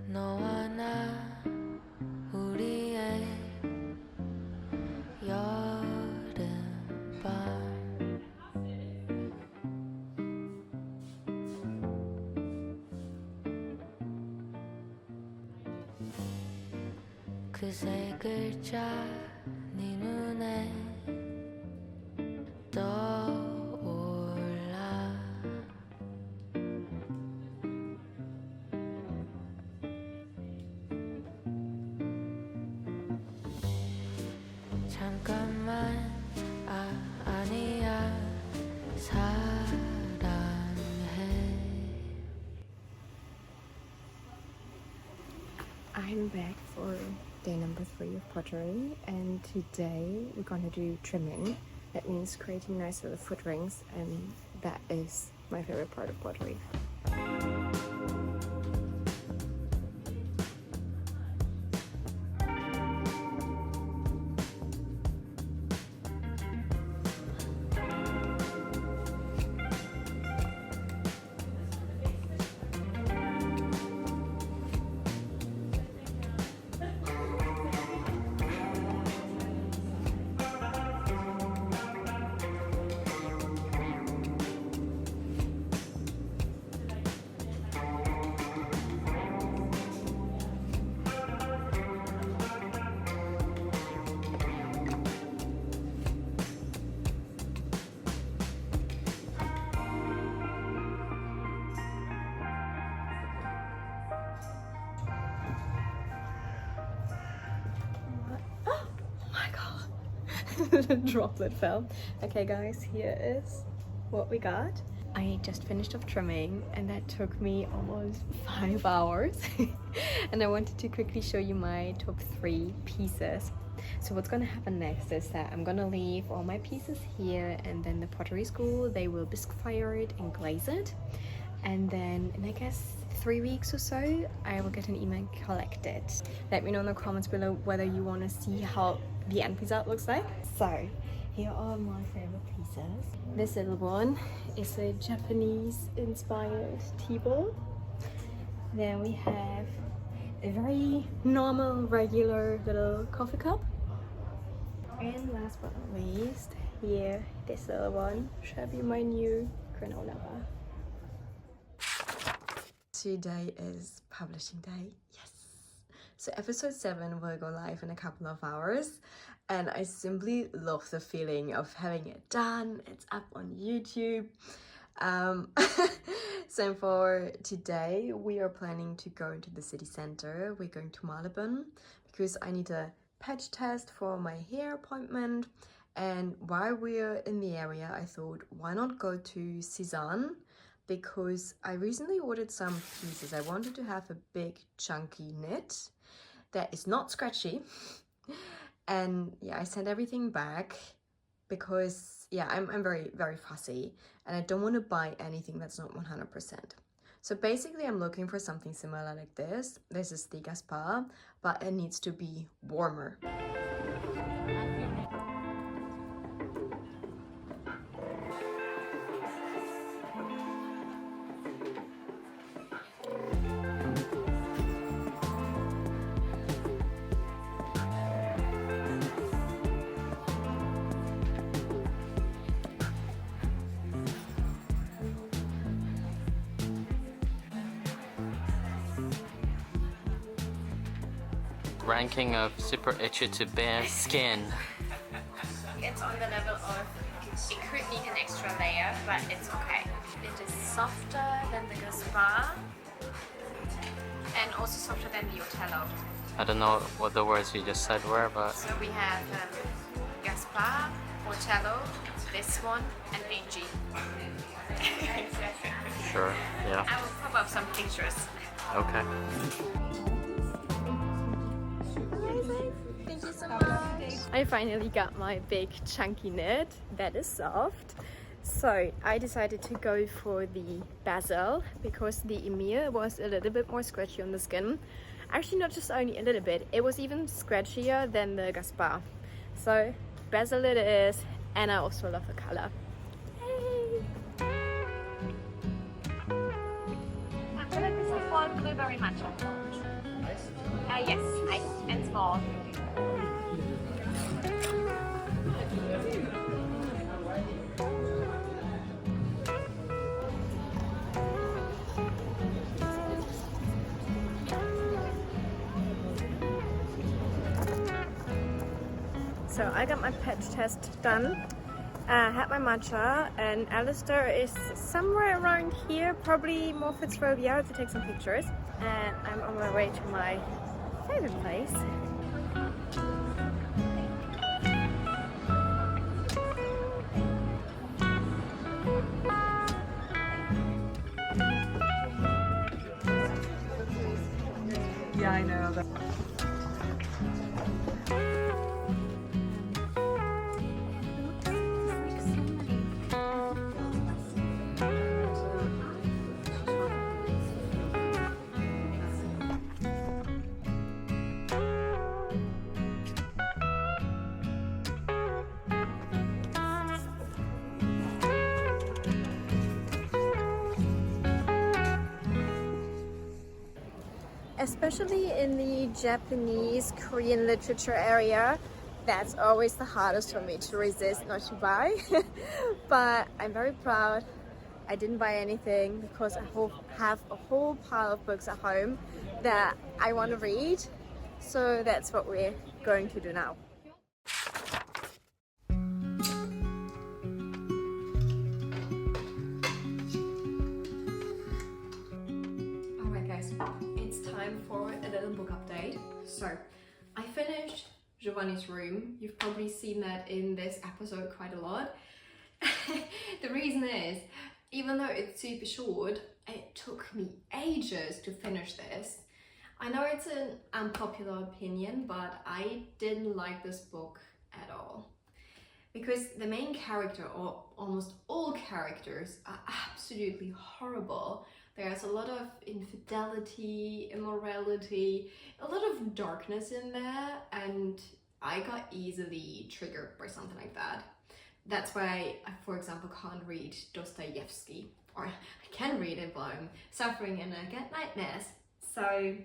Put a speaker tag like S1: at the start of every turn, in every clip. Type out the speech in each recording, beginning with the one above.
S1: 너와 나 우리의 여름밤 그 세 글자 네 눈에 떠올라 잠깐만 아니야 사랑해.
S2: I'm back for day number 3 of pottery, and today we're gonna do trimming. That means creating nice little foot rings, and that is my favorite part of pottery. The droplet fell. Okay guys, here is what we got. I just finished off trimming and that took me almost 5 hours. And I wanted to quickly show you my top 3 pieces. So what's gonna happen next is that I'm gonna leave all my pieces here, and then the pottery school, they will bisque fire it and glaze it. And then in I guess 3 weeks or so, I will get an email and collect it. Let me know in the comments below whether you want to see how the end result looks like. So here are my favorite pieces. This little one is a Japanese inspired tea bowl. Then we have a very normal, regular little coffee cup. And last but not least, here, this little one. Should be my new granola bar. Today is publishing day. Yes! So episode 7 will go live in a couple of hours, and I simply love the feeling of having it done. It's up on YouTube. So for today, we are planning to go into the city center. We're going to Malibon because I need a patch test for my hair appointment. And while we're in the area, I thought, why not go to Sezane? Because I recently ordered some pieces. I wanted to have a big chunky knit that is not scratchy. And yeah, I sent everything back because yeah, I'm very, very fussy and I don't want to buy anything that's not 100%. So basically I'm looking for something similar like this. This is the Gaspar, but it needs to be warmer.
S3: Ranking of super itchy to bare skin.
S4: It's on the level of it could need an extra layer, but it's okay. It is softer than the Gaspar and also softer than the Otello.
S3: I don't know what the words you just said were, but
S4: So we have Gaspar, Otello, this one, and Benji.
S3: sure, yeah,
S4: I will pop up some pictures.
S3: okay.
S4: Thank you so much.
S2: I finally got my big chunky knit that is soft. So I decided to go for the basil because the Emir was a little bit more scratchy on the skin. Actually not just only a little bit, it was even scratchier than the Gaspar. So basil it is, and I also love the color. Yay!
S4: I feel like this is fall blueberry matcha.
S2: all. So I got my patch test done. I had my matcha, and Alistair is somewhere around here, probably more Fitzrovia to take some pictures. And I'm on my way to my favorite place. Yeah, I know that. Especially in the Japanese, Korean literature area, that's always the hardest for me to resist not to buy. But I'm very proud I didn't buy anything because I have a whole pile of books at home that I want to read. So that's what we're going to do now. Alright guys, it's time for a little book update. So I finished Giovanni's Room. You've probably seen that in this episode quite a lot. The reason is, even though it's super short, it took me ages to finish this. I know it's an unpopular opinion, but I didn't like this book at all. Because the main character, or almost all characters, are absolutely horrible. There's a lot of infidelity, immorality, a lot of darkness in there, and I got easily triggered by something like that. That's why I, for example, can't read Dostoevsky, or I can read it, but I'm suffering and I get nightmares. So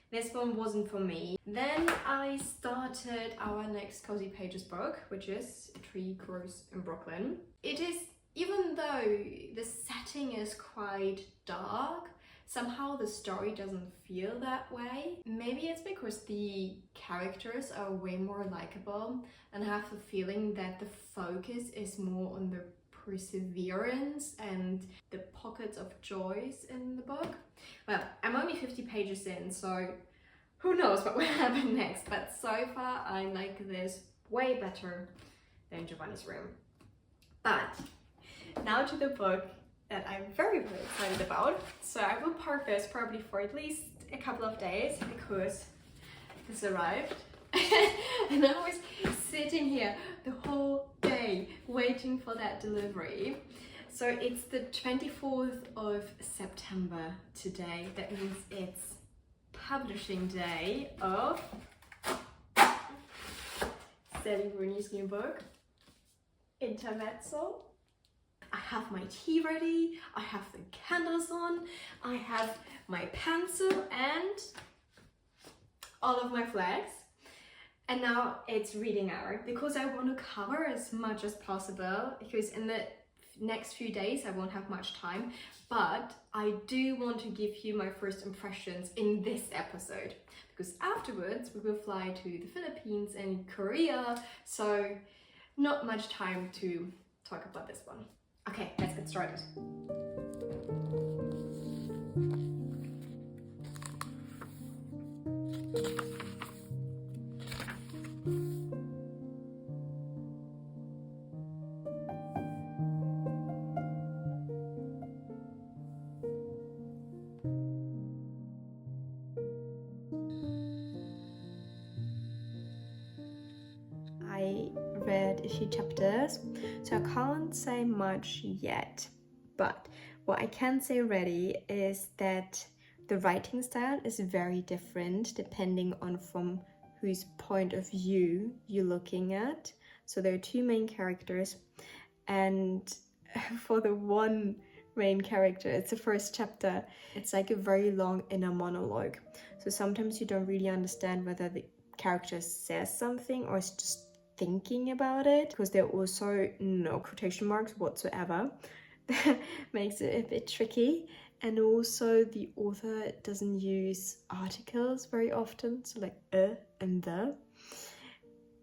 S2: this one wasn't for me. Then I started our next Cozy Pages book, which is A Tree Grows in Brooklyn. It is, even though the setting is quite dark, somehow the story doesn't feel that way. Maybe it's because the characters are way more likable, and I have the feeling that the focus is more on the perseverance and the pockets of joys in the book. Well, I'm only 50 pages in, so who knows what will happen next, but so far I like this way better than Giovanni's Room. But now to the book that I'm very, very excited about. So I will park this probably for at least a couple of days because this arrived. And I was sitting here the whole day waiting for that delivery. So it's the 24th of September today. That means it's publishing day of Rooney's new book, Intermezzo. I have my tea ready, I have the candles on, I have my pencil and all of my flags. And now it's reading hour because I want to cover as much as possible, because in the next few days I won't have much time, but I do want to give you my first impressions in this episode, because afterwards we will fly to the Philippines and Korea, so not much time to talk about this one. Okay, let's get started. I read a few chapters, so I can't say much yet, but what I can say already is that the writing style is very different depending on from whose point of view you're looking at. So there are two main characters, and for the one main character, it's the first chapter, it's like a very long inner monologue. So sometimes you don't really understand whether the character says something or is just thinking about it, because there are also no quotation marks whatsoever. That makes it a bit tricky. And also the author doesn't use articles very often, so like and the.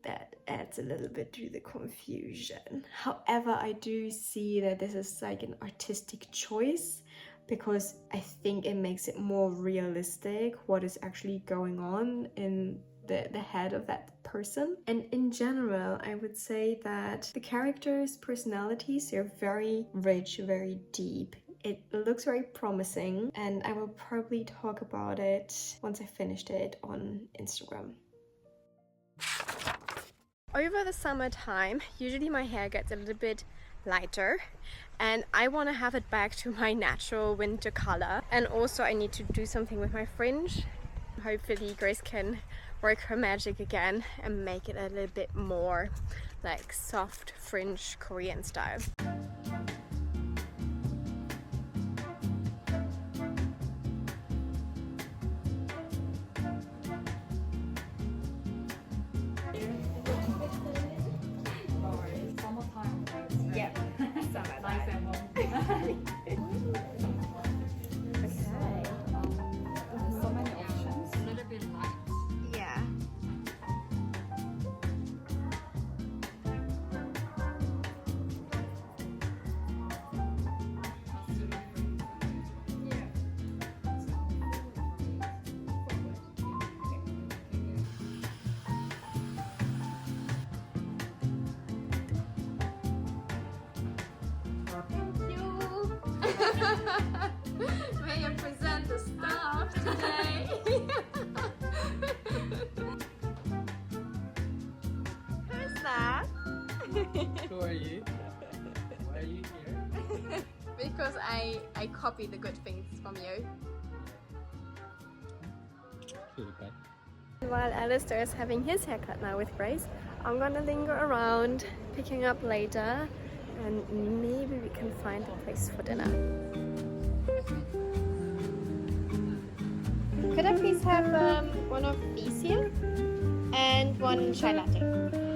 S2: That adds a little bit to the confusion. However, I do see that this is like an artistic choice, because I think it makes it more realistic what is actually going on in the head of that person. And in general, I would say that the characters' personalities are very rich, very deep. It looks very promising, and I will probably talk about it once I finished it on Instagram. Over the summertime, usually my hair gets a little bit lighter, and I want to have it back to my natural winter color. And also I need to do something with my fringe. Hopefully Grace can work her magic again and make it a little bit more like soft fringe Korean style. May I present the staff today? Who's that?
S3: Who are you? Why are you here?
S2: Because I copy the good things from you.
S3: Okay.
S2: While Alistair is having his haircut now with Grace, I'm gonna linger around, picking up later, and maybe we can find a place for dinner. Could I please have one of these here and one chai latte?